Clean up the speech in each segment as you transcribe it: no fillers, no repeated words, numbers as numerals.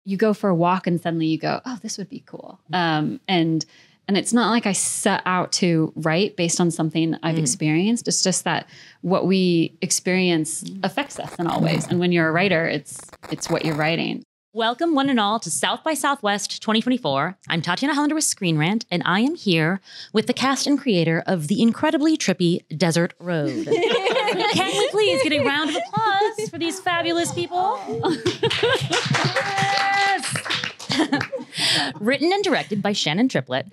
you go for a walk and suddenly you go, oh, this would be cool. And it's not like I set out to write based on something I've experienced. It's just that what we experience affects us in all ways. And when you're a writer, it's what you're writing. Welcome one and all to South by Southwest 2024. I'm Tatiana Hollander with Screen Rant, and I am here with the cast and creator of the incredibly trippy Desert Road. Can we please get a round of applause for these fabulous people? Yes! Written and directed by Shannon Triplett,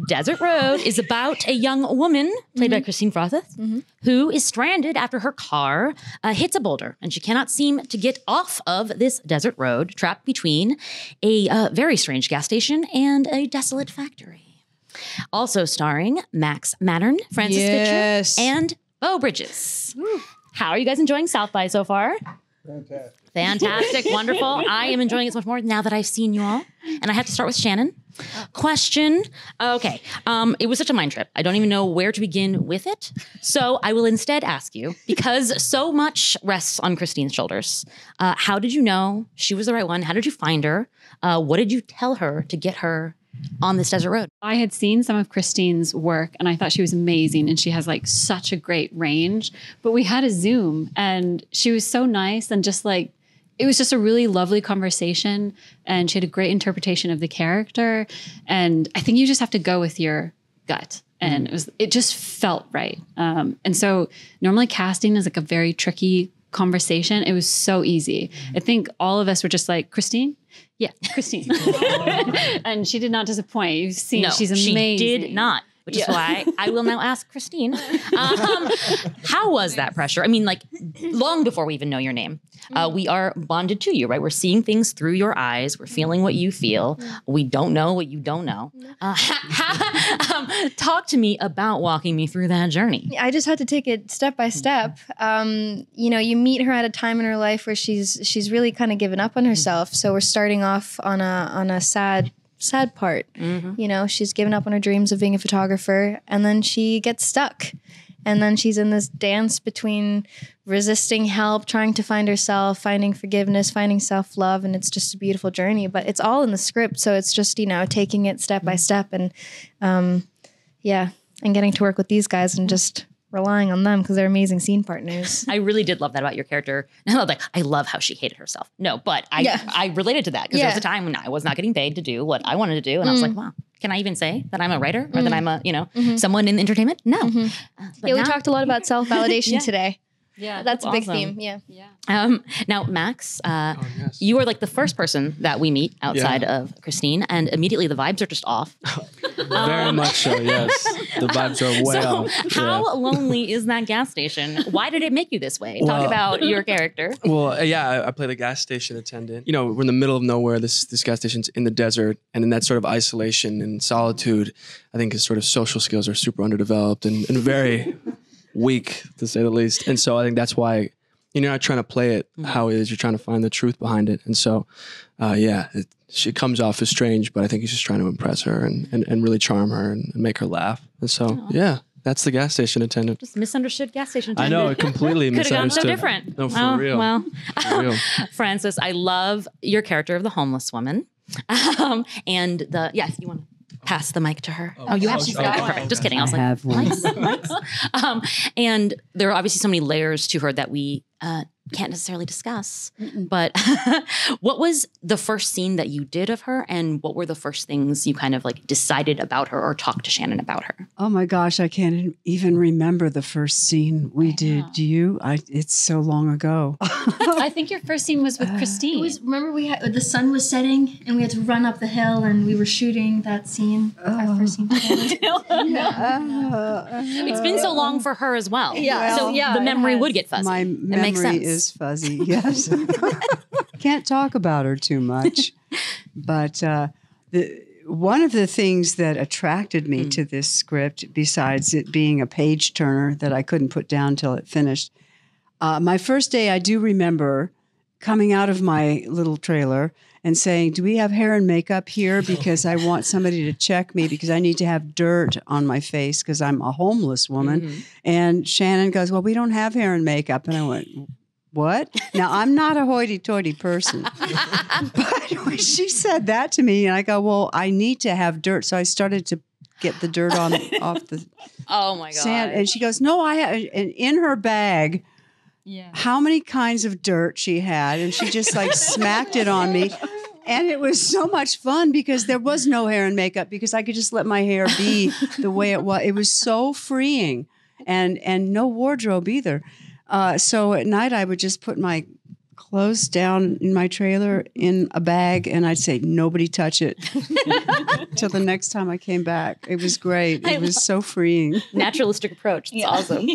Desert Road is about a young woman, played by Kristine Froseth, who is stranded after her car hits a boulder, and she cannot seem to get off of this desert road, trapped between a very strange gas station and a desolate factory. Also starring Max Mattern, Francis Fisher, and Beau Bridges. How are you guys enjoying South by so far? Fantastic, wonderful. I am enjoying it so much more now that I've seen you all. And I have to start with Shannon. Question. Okay. It was such a mind trip. I don't even know where to begin with it. So I will instead ask you, because so much rests on Kristine's shoulders. How did you know she was the right one? How did you find her? What did you tell her to get her on this desert road? I had seen some of Kristine's work and I thought she was amazing and she has like such a great range, but we had a Zoom and she was so nice and just like, it was just a really lovely conversation and she had a great interpretation of the character. And I think you just have to go with your gut and it just felt right. And so normally casting is like a very tricky conversation. It was so easy. I think all of us were just like, Kristine? Yeah, Kristine. And she did not disappoint. You've seen, she's amazing. She did not, which is why I will now ask Kristine. How was that pressure? I mean, like long before we even know your name, we are bonded to you, right? We're seeing things through your eyes. We're feeling what you feel. We don't know what you don't know. Talk to me about walking me through that journey. I just had to take it step by step. You know, you meet her at a time in her life where she's really kind of given up on herself. So we're starting off on a sad part. You know, she's given up on her dreams of being a photographer and then she gets stuck. And then she's in this dance between resisting help, trying to find herself, finding forgiveness, finding self-love. And it's just a beautiful journey, but it's all in the script. So it's just, you know, taking it step by step and and getting to work with these guys and just relying on them because they're amazing scene partners. I really did love that about your character. Like, I love how she hated herself. No, but I related to that because there was a time when I was not getting paid to do what I wanted to do. And I was like, wow, can I even say that I'm a writer or that I'm a, someone in entertainment? No. We talked a lot about self-validation today. Yeah, that's a big awesome. theme. Now, Max, you are like the first person that we meet outside of Kristine, and immediately the vibes are just off. Very much so, yes. The vibes are way off. How lonely is that gas station? Why did it make you this way? Talk about your character. Well, I play the gas station attendant. You know, we're in the middle of nowhere. This gas station's in the desert, and in that sort of isolation and solitude, I think his sort of social skills are super underdeveloped and very weak, to say the least. And so I think that's why you're not trying to play it how it is. You're trying to find the truth behind it. And so, she comes off as strange, but I think he's just trying to impress her and really charm her and make her laugh. And so, that's the gas station attendant. Just misunderstood gas station attendant. I know, completely misunderstood. Could have gone so different. No, for real. Well, for real. Francis, I love your character of the homeless woman. And yes, you want to pass the mic to her. You have. She's got it. Perfect. Just kidding. I was like, nice. And there are obviously so many layers to her that we can't necessarily discuss. But what was the first scene that you did of her, and what were the first things you kind of like decided about her or talked to Shannon about her? Oh my gosh, I can't even remember the first scene we did. Do you? It's so long ago. I think your first scene was with Kristine. Remember the sun was setting and we had to run up the hill and we were shooting that scene. Our first scene together. It's been so long for her as well. Well, the memory would get fuzzy. My memory is fuzzy, yes. Can't talk about her too much. But one of the things that attracted me to this script, besides it being a page turner that I couldn't put down till it finished, my first day, I do remember coming out of my little trailer and saying, do we have hair and makeup here? Because I want somebody to check me because I need to have dirt on my face because I'm a homeless woman. And Shannon goes, well, we don't have hair and makeup. And I went, what? Now, I'm not a hoity-toity person. But when she said that to me, and I go, well, I need to have dirt. So I started to get the dirt off the Oh my God. sand. And she goes, no, I have. And in her bag, how many kinds of dirt she had. And she just like smacked it on me. And it was so much fun because there was no hair and makeup because I could just let my hair be the way it was. It was so freeing and no wardrobe either. So at night I would just put my clothes down in my trailer in a bag and I'd say, nobody touch it till the next time I came back. It was great. It was so freeing. Naturalistic approach. It's awesome.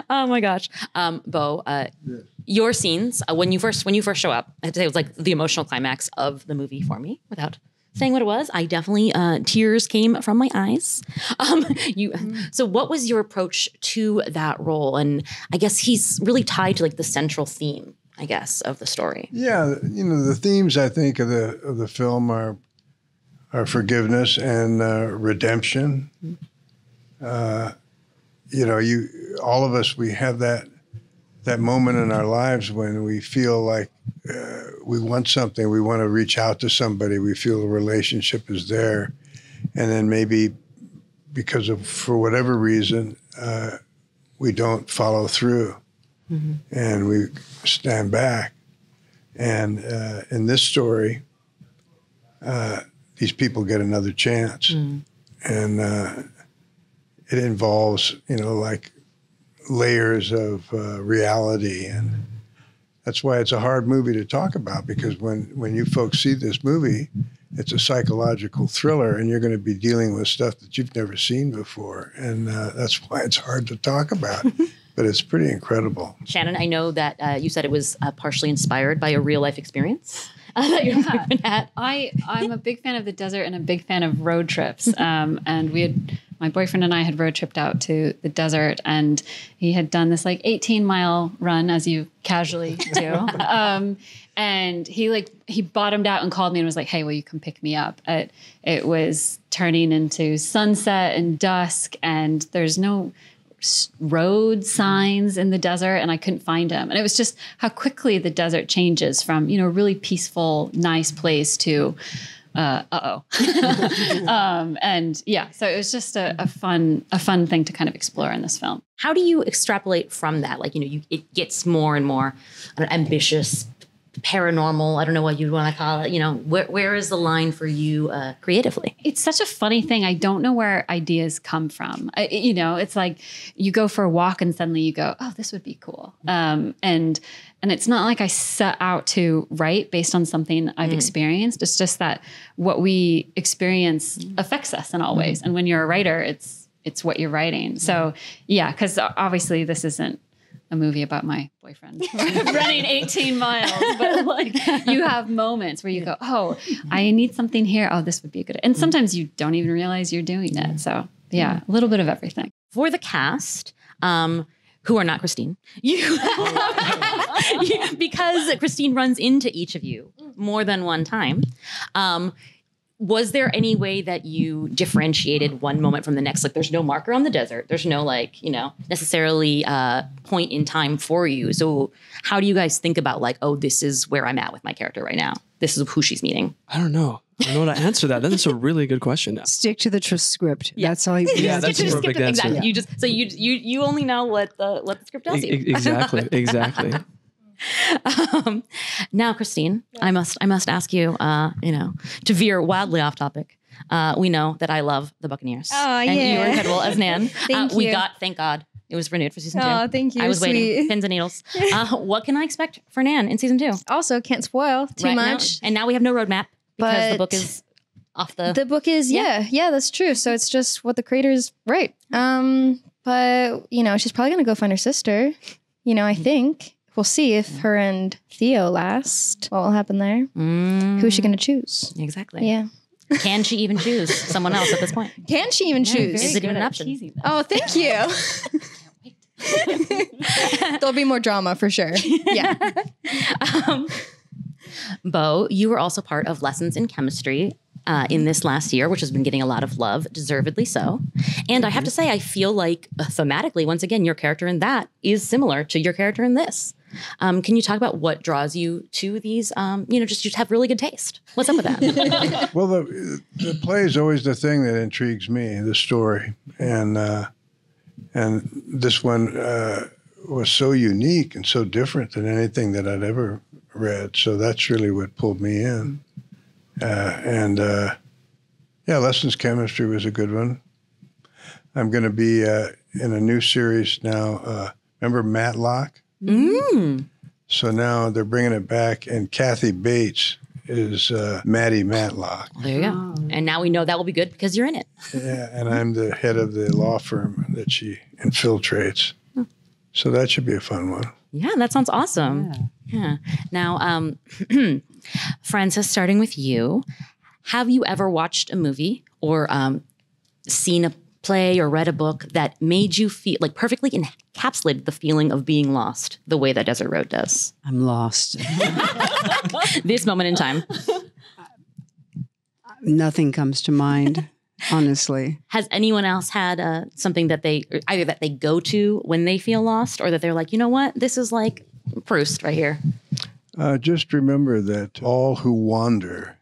Oh my gosh. Beau, your scenes, when you first show up, I'd say it was like the emotional climax of the movie for me without saying what it was. I definitely, tears came from my eyes. So what was your approach to that role? And I guess he's really tied to like the central theme, I guess, of the story. Yeah. You know, the themes I think of the film are forgiveness and redemption. You know, all of us, we have that moment in our lives when we feel like we want something, we want to reach out to somebody, we feel a relationship is there, and then maybe for whatever reason, we don't follow through, and we stand back. And in this story, these people get another chance, and it involves, you know, like layers of reality, and that's why it's a hard movie to talk about, because when you folks see this movie, it's a psychological thriller and you're going to be dealing with stuff that you've never seen before, and that's why it's hard to talk about. But it's pretty incredible. Shannon, I know that you said it was partially inspired by a real life experience that you're at. I'm a big fan of the desert and a big fan of road trips. And my boyfriend and I had road tripped out to the desert, and he had done this like 18-mile run, as you casually do. And he bottomed out and called me and was like, hey, will you come pick me up? It was turning into sunset and dusk, and there's no road signs in the desert, and I couldn't find him. And it was just how quickly the desert changes from, you know, a really peaceful, nice place to and yeah, so it was just a fun thing to kind of explore in this film. How do you extrapolate from that? Like, you know, it gets more and more ambitious, paranormal, I don't know what you'd want to call it. You know, where is the line for you creatively? It's such a funny thing. I don't know where ideas come from. You know, it's like you go for a walk and suddenly you go, oh, this would be cool. And it's not like I set out to write based on something I've experienced. It's just that what we experience affects us in all ways. And when you're a writer, it's what you're writing. So yeah, because obviously this isn't a movie about my boyfriend running 18 miles, but like you have moments where you go, oh, I need something here. Oh, this would be good. And sometimes you don't even realize you're doing it. So yeah, a little bit of everything. For the cast, who are not Kristine, because Kristine runs into each of you more than one time. Was there any way that you differentiated one moment from the next? Like, there's no marker on the desert. There's no, like, you know, necessarily point in time for you. So how do you guys think about, like, oh, this is where I'm at with my character right now? This is who she's meeting. I don't know. I don't know how to answer that. That's a really good question. Stick to the script. Yeah. That's all you Yeah, that's a perfect answer. Exactly. Yeah. You only know what the script tells you. Exactly. Now, Kristine, I must ask you, you know, to veer wildly off topic. We know that I love the Buccaneers. Oh, and yeah. you were incredible as Nan. Thank We you. thank God, it was renewed for season 2. Oh, thank you. I was waiting, Sweet. pins and needles. What can I expect for Nan in season 2? Also, can't spoil too much. And now we have no roadmap because the But book is off the... The book is, yeah, that's true. So it's just what the creators write. But, you know, she's probably going to go find her sister. You know, I think. We'll see if her and Theo last. What will happen there? Who's she going to choose? Exactly. Yeah. Can she even choose someone else at this point? Can she even choose? Is it even an option? Oh, thank you. There'll be more drama for sure. Yeah. Beau, you were also part of Lessons in Chemistry, in this last year, which has been getting a lot of love, deservedly so. And I have to say, I feel like thematically, once again, your character in that is similar to your character in this. Can you talk about what draws you to these? Just have really good taste. What's up with that? Well, the play is always the thing that intrigues me, the story, and this one was so unique and so different than anything that I'd ever read. So that's really what pulled me in. Lessons Chemistry was a good one. I'm going to be in a new series now. Remember Matlock? Mm. So now they're bringing it back, and Kathy Bates is Maddie Matlock. There you go. And now we know that will be good because you're in it. Yeah, and I'm the head of the law firm that she infiltrates. So that should be a fun one. Yeah, that sounds awesome. Yeah. Now, Frances, starting with you, have you ever watched a movie or seen a play or read a book that made you feel like perfectly encapsulated the feeling of being lost the way that Desert Road does? I'm lost. This moment in time. Nothing comes to mind, honestly. Has anyone else had something that they go to when they feel lost, or that they're like, you know what, this is like Proust right here? Just remember that all who wander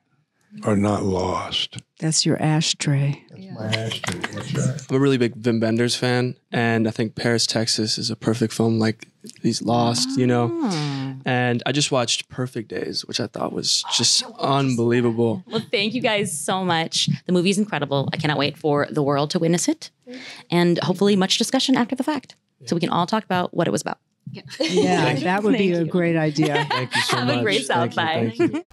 are not lost. That's your ashtray. That's my ashtray. That's right. I'm a really big Wim Wenders fan, and I think Paris, Texas is a perfect film. Like, he's lost, And I just watched Perfect Days, which I thought was just unbelievable. Well, thank you guys so much. The movie's incredible. I cannot wait for the world to witness it, and hopefully much discussion after the fact, so we can all talk about what it was about. Yeah, that would be a great idea. Thank you so much. Have a great South by. Thank you.